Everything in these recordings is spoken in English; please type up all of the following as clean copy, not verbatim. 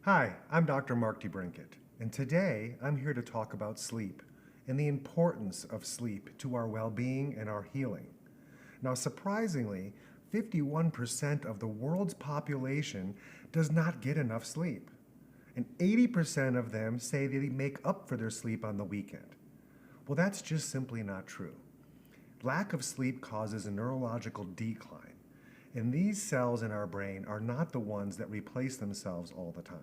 Hi, I'm Dr. Mark DeBrinket, and today I'm here to talk about sleep and the importance of sleep to our well-being and our healing. Now, surprisingly, 51% of the world's population does not get enough sleep, and 80% of them say they make up for their sleep on the weekend. Well, that's just simply not true. Lack of sleep causes a neurological decline, and these cells in our brain are not the ones that replace themselves all the time.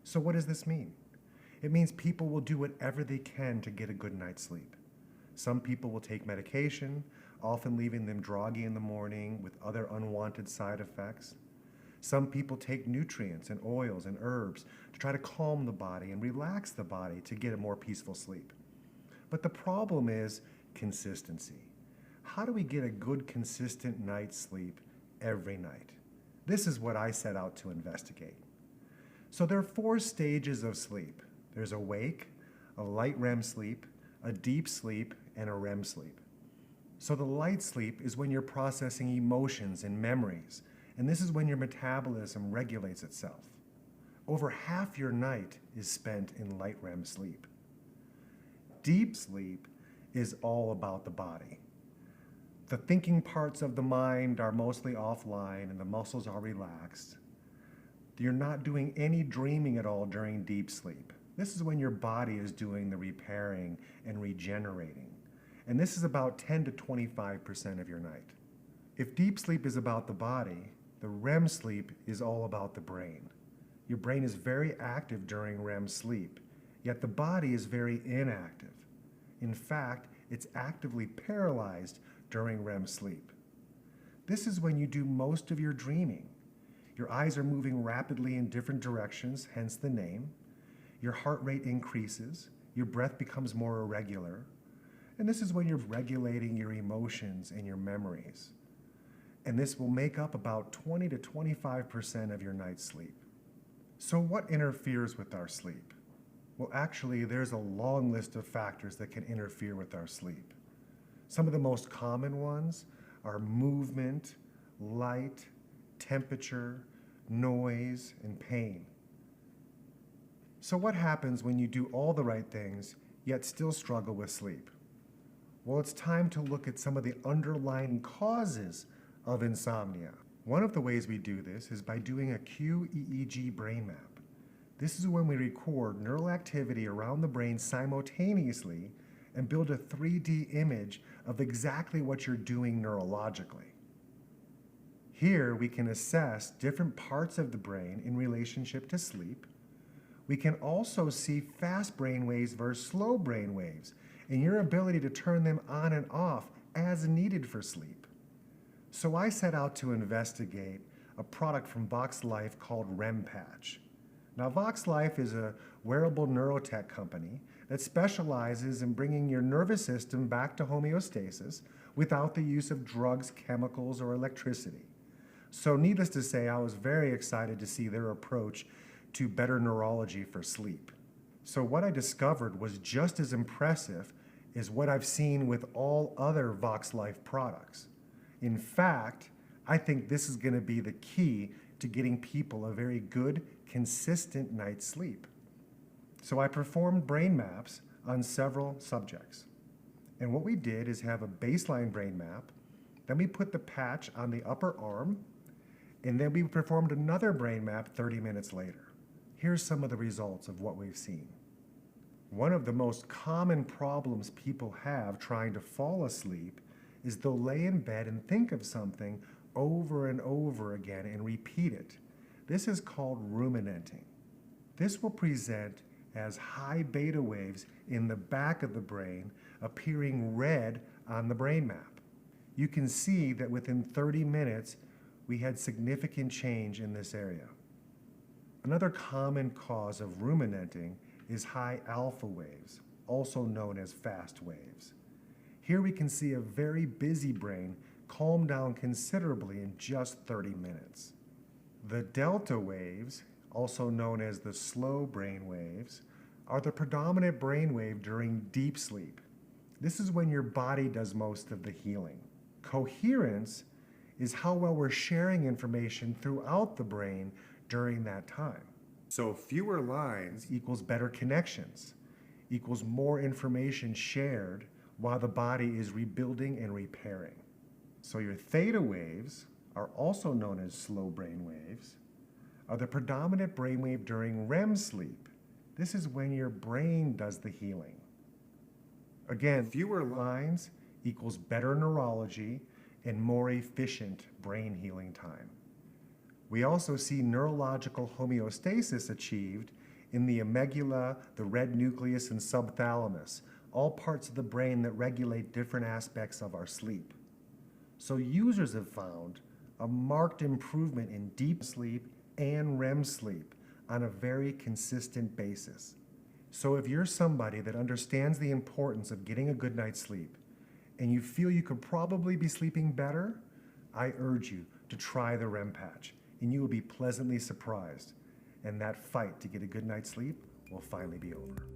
So what does this mean? It means people will do whatever they can to get a good night's sleep. Some people will take medication, often leaving them groggy in the morning with other unwanted side effects. Some people take nutrients and oils and herbs to try to calm the body and relax the body to get a more peaceful sleep. But the problem is consistency. How do we get a good, consistent night's sleep every night? This is what I set out to investigate. So there are 4 stages of sleep. There's awake, a light REM sleep, a deep sleep, and a REM sleep. So the light sleep is when you're processing emotions and memories, and this is when your metabolism regulates itself. Over half your night is spent in light REM sleep. Deep sleep is all about the body. The thinking parts of the mind are mostly offline and the muscles are relaxed. You're not doing any dreaming at all during deep sleep. This is when your body is doing the repairing and regenerating. And this is about 10 to 25% of your night. If deep sleep is about the body, the REM sleep is all about the brain. Your brain is very active during REM sleep, yet the body is very inactive. In fact, it's actively paralyzed during REM sleep. This is when you do most of your dreaming. Your eyes are moving rapidly in different directions, hence the name. Your heart rate increases. Your breath becomes more irregular. And this is when you're regulating your emotions and your memories. And this will make up about 20 to 25% of your night's sleep. So what interferes with our sleep? Well, actually, there's a long list of factors that can interfere with our sleep. Some of the most common ones are movement, light, temperature, noise, and pain. So what happens when you do all the right things, yet still struggle with sleep? Well, it's time to look at some of the underlying causes of insomnia. One of the ways we do this is by doing a QEEG brain map. This is when we record neural activity around the brain simultaneously and build a 3D image of exactly what you're doing neurologically. Here, we can assess different parts of the brain in relationship to sleep. We can also see fast brain waves versus slow brain waves and your ability to turn them on and off as needed for sleep. So I set out to investigate a product from VoxxLife called REM Patch. Now, VoxxLife is a wearable neurotech company that specializes in bringing your nervous system back to homeostasis without the use of drugs, chemicals, or electricity. So needless to say, I was very excited to see their approach to better neurology for sleep. So what I discovered was just as impressive as what I've seen with all other VoxxLife products. In fact, I think this is going to be the key to getting people a very good, consistent night's sleep. So I performed brain maps on several subjects. And what we did is have a baseline brain map, then we put the patch on the upper arm, and then we performed another brain map 30 minutes later. Here's some of the results of what we've seen. One of the most common problems people have trying to fall asleep is they'll lay in bed and think of something over and over again and repeat it. This is called ruminating. This will present as high beta waves in the back of the brain appearing red on the brain map. You can see that within 30 minutes, we had significant change in this area. Another common cause of ruminating is high alpha waves, also known as fast waves. Here we can see a very busy brain calm down considerably in just 30 minutes. The delta waves, also known as the slow brain waves, are the predominant brain wave during deep sleep. This is when your body does most of the healing. Coherence is how well we're sharing information throughout the brain during that time. So fewer lines equals better connections, equals more information shared while the body is rebuilding and repairing. So your theta waves, are also known as slow brain waves, are the predominant brainwave during REM sleep. This is when your brain does the healing. Again, fewer lines equals better neurology and more efficient brain healing time. We also see neurological homeostasis achieved in the amygdala, the red nucleus, and subthalamus, all parts of the brain that regulate different aspects of our sleep. So users have found a marked improvement in deep sleep and REM sleep on a very consistent basis. So if you're somebody that understands the importance of getting a good night's sleep and you feel you could probably be sleeping better, I urge you to try the REM patch and you will be pleasantly surprised. And that fight to get a good night's sleep will finally be over.